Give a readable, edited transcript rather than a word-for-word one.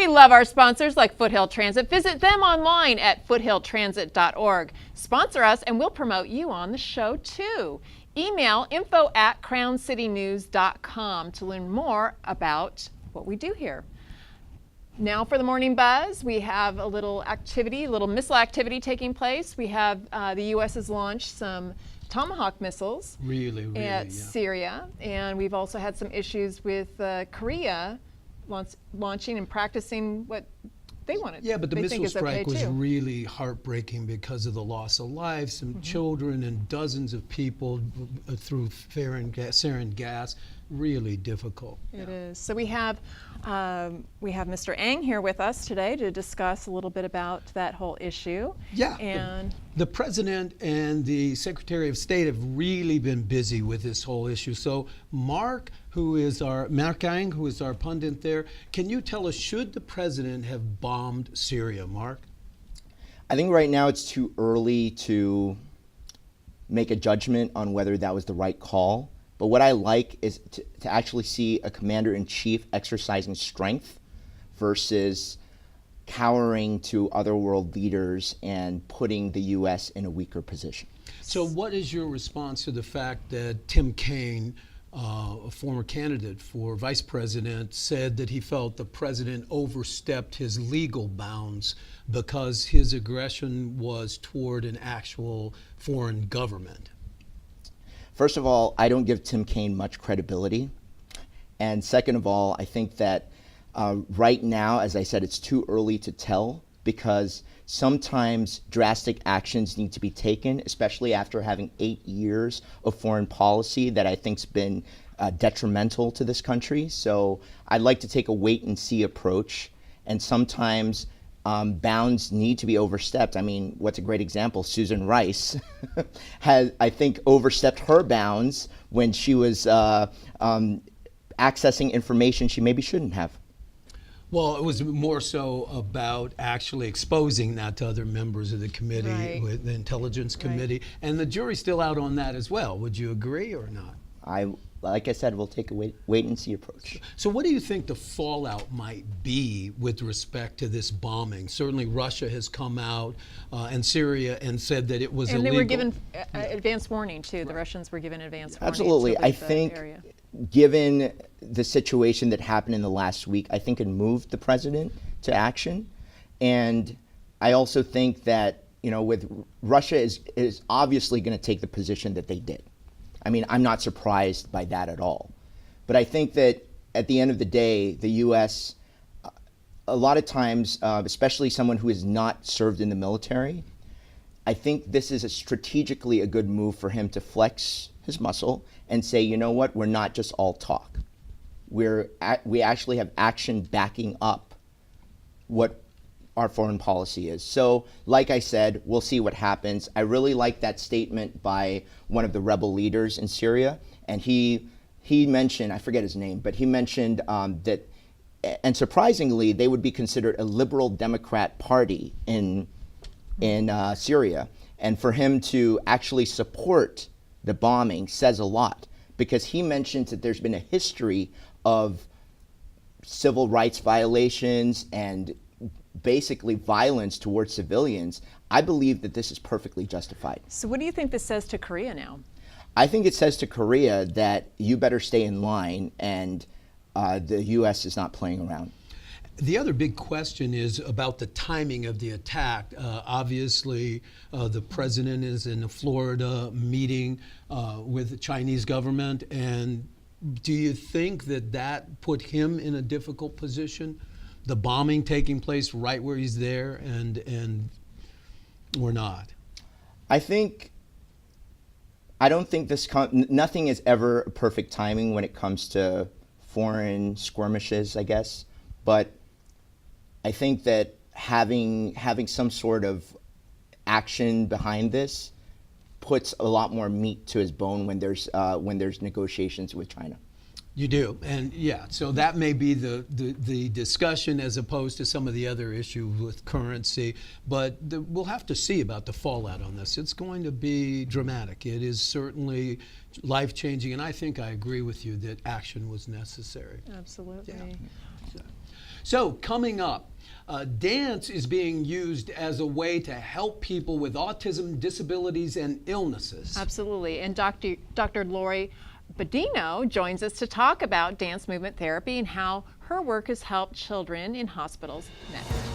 We love our sponsors like Foothill Transit. Visit them online at foothilltransit.org. Sponsor us and we'll promote you on the show too. Email info@crowncitynews.com to learn more about what we do here. Now for the morning buzz, we have a little activity, a little missile activity taking place. We have the U.S. has launched some Tomahawk missiles at Syria, and we've also had some issues with Korea launching and practicing what they wanted. Yeah, but the missile strike was really heartbreaking because of the loss of lives, some children and dozens of people through sarin gas. Really difficult. It is. So we have Mr. Ang here with us today to discuss a little bit about that whole issue. Yeah. And the President and the Secretary of State have really been busy with this whole issue. So Marc Ang, who is our pundit there, can you tell us, should the President have bombed Syria, Marc? I think right now it's too early to make a judgment on whether that was the right call. But what I like is to actually see a commander-in-chief exercising strength versus cowering to other world leaders and putting the U.S. in a weaker position. So what is your response to the fact that Tim Kaine, a former candidate for vice president, said that he felt the president overstepped his legal bounds because his aggression was toward an actual foreign government? First of all, I don't give Tim Kaine much credibility. And second of all, I think that right now, as I said, it's too early to tell because sometimes drastic actions need to be taken, especially after having 8 years of foreign policy that I think's been detrimental to this country. So I'd like to take a wait and see approach. And sometimes bounds need to be overstepped. I mean, what's a great example? Susan Rice has, I think, overstepped her bounds when she was accessing information she maybe shouldn't have. Well, it was more so about actually exposing that to other members of the committee, with the Intelligence Committee, and the jury's still out on that as well. Would you agree or not? Like I said, we'll take a wait and see approach. So what do you think the fallout might be with respect to this bombing? Certainly Russia has come out and Syria and said that it was illegal. And they were given advance warning too. The Russians were given advance warning. Absolutely. I think given the situation that happened in the last week, I think it moved the president to action. And I also think that, with Russia is obviously going to take the position that they did. I mean, I'm not surprised by that at all. But I think that at the end of the day, the U.S., a lot of times, especially someone who has not served in the military, I think this is strategically a good move for him to flex his muscle and say, you know what, we're not just all talk. We actually have action backing up what our foreign policy is. So, like I said, we'll see what happens. I really like that statement by one of the rebel leaders in Syria, and he mentioned, I forget his name, but he mentioned that, and surprisingly, they would be considered a liberal Democrat party in Syria, and for him to actually support the bombing says a lot, because he mentions that there's been a history of civil rights violations and basically violence towards civilians. I believe that this is perfectly justified. So what do you think this says to Korea now? I think it says to Korea that you better stay in line, and the U.S. is not playing around. The other big question is about the timing of the attack. Obviously, the president is in a Florida meeting with the Chinese government, and do you think that put him in a difficult position? The bombing taking place right where he's there, and or not? I don't think nothing is ever perfect timing when it comes to foreign skirmishes, I guess. But I think that having some sort of action behind this puts a lot more meat to his bone when there's negotiations with China. You do, and yeah, so that may be the discussion as opposed to some of the other issues with currency, but we'll have to see about the fallout on this. It's going to be dramatic. It is certainly life-changing, and I think I agree with you that action was necessary. Absolutely. Yeah. So coming up, dance is being used as a way to help people with autism, disabilities, and illnesses. Absolutely. And Dr. Lori Bodino joins us to talk about dance movement therapy and how her work has helped children in hospitals. Next.